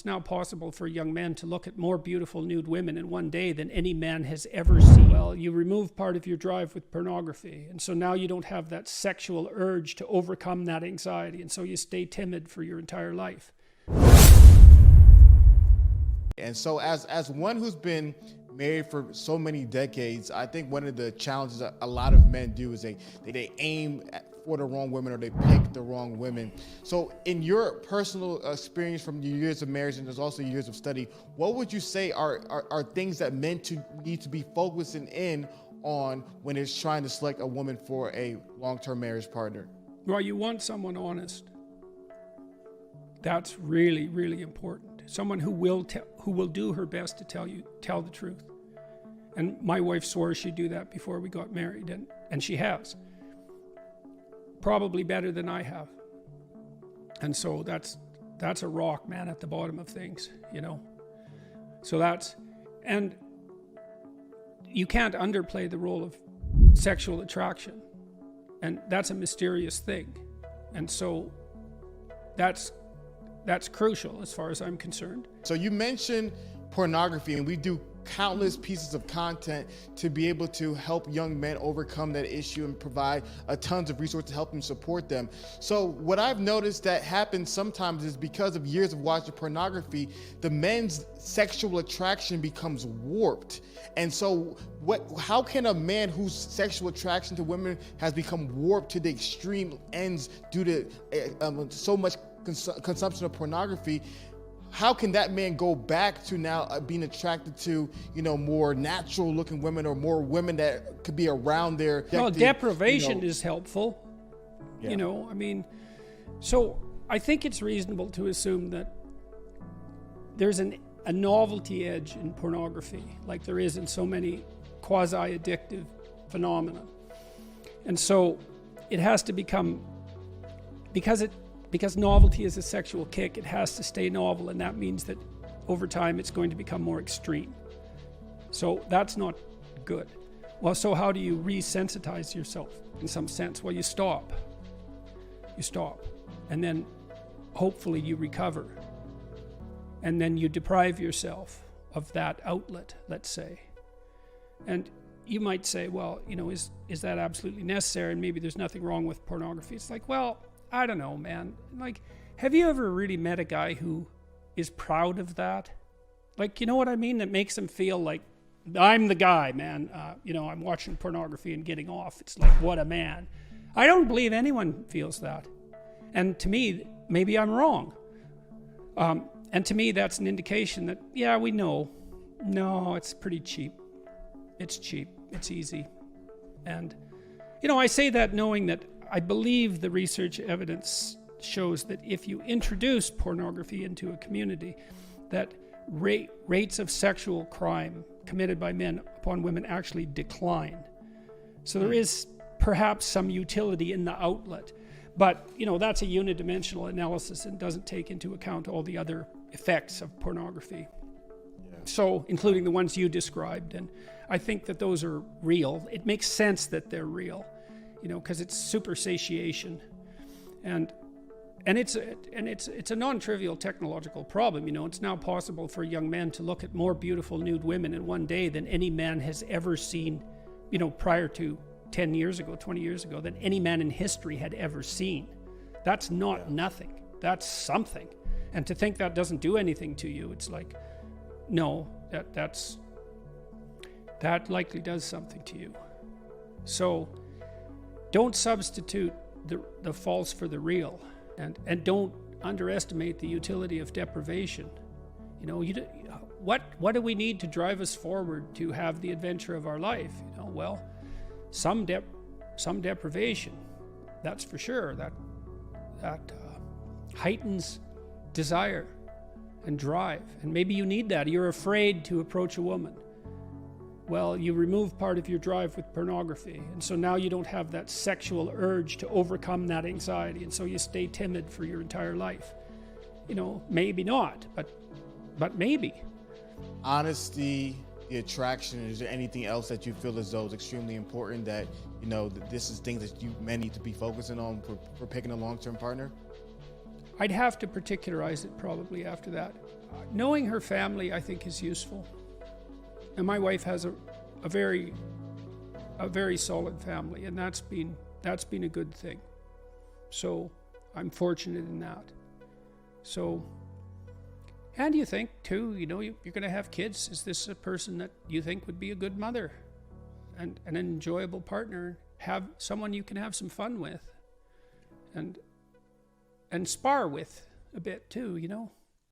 now possible for a young man to look at more beautiful nude women in one day than any man has ever seen. Well, you remove part of your drive with pornography, and so now you don't have that sexual urge to overcome that anxiety, and so you stay timid for your entire life. And so as one who's been married for so many decades, I think one of the challenges a lot of men do is they aim for the wrong women, or they pick the wrong women. So in your personal experience from your years of marriage, and there's also years of study, what would you say are things that men need to be focusing in on when it's trying to select a woman for a long-term marriage partner? Well, you want someone honest. That's really, really important. Someone who will do her best to tell the truth. And my wife swore she'd do that before we got married, and she has. Probably better than I have. And so that's a rock, man, at the bottom of things, you know. So and you can't underplay the role of sexual attraction. And that's a mysterious thing. And so that's crucial as far as I'm concerned. So you mentioned pornography, and we do countless pieces of content to be able to help young men overcome that issue and provide tons of resources to help them support them. So what I've noticed that happens sometimes is because of years of watching pornography, the men's sexual attraction becomes warped. And so how can a man whose sexual attraction to women has become warped to the extreme ends due to so much consumption of pornography, how can that man go back to now being attracted to, you know, more natural looking women, or more women that could be around their... Well, deprivation is helpful. Yeah. You know, I mean, so I think it's reasonable to assume that there's a novelty edge in pornography, like there is in so many quasi-addictive phenomena. And so it has to become, because novelty is a sexual kick, it has to stay novel, and that means that over time it's going to become more extreme. So that's not good. Well, so how do you resensitize yourself in some sense? Well, you stop. And then hopefully you recover. And then you deprive yourself of that outlet, let's say. And you might say, well, you know, is that absolutely necessary? And maybe there's nothing wrong with pornography. It's like, well, I don't know, man. Like, have you ever really met a guy who is proud of that? Like, you know what I mean? That makes him feel like, I'm the guy, man. You know, I'm watching pornography and getting off. It's like, what a man. I don't believe anyone feels that. And to me, maybe I'm wrong. And to me, that's an indication that, yeah, we know. No, it's pretty cheap. It's cheap. It's easy. And, you know, I say that knowing that I believe the research evidence shows that if you introduce pornography into a community, that rates of sexual crime committed by men upon women actually decline. So there is perhaps some utility in the outlet, but you know, that's a unidimensional analysis and doesn't take into account all the other effects of pornography. So including the ones you described, and I think that those are real. It makes sense that they're real. You know, because it's super satiation, and it's a non-trivial technological problem. You know, it's now possible for a young man to look at more beautiful nude women in one day than any man has ever seen, you know, prior to 10 years ago, 20 years ago, than any man in history had ever seen. That's not nothing. That's something. And to think that doesn't do anything to you, it's like, no, that likely does something to you. So don't substitute the false for the real, and don't underestimate the utility of deprivation. You know, what do we need to drive us forward to have the adventure of our life? You know, well, some deprivation, that's for sure. That heightens desire and drive, and maybe you need that. You're afraid to approach a woman. Well, you remove part of your drive with pornography, and so now you don't have that sexual urge to overcome that anxiety, and so you stay timid for your entire life. You know, maybe not, but maybe. Honesty, the attraction, is there anything else that you feel as though is extremely important that, you know, that this is things that you men need to be focusing on for picking a long-term partner? I'd have to particularize it probably after that. knowing her family, I think, is useful. And my wife has a very solid family, and that's been a good thing. So I'm fortunate in that. So, and you think too, you know, you're going to have kids. Is this a person that you think would be a good mother and an enjoyable partner? Have someone you can have some fun with and spar with a bit too, you know?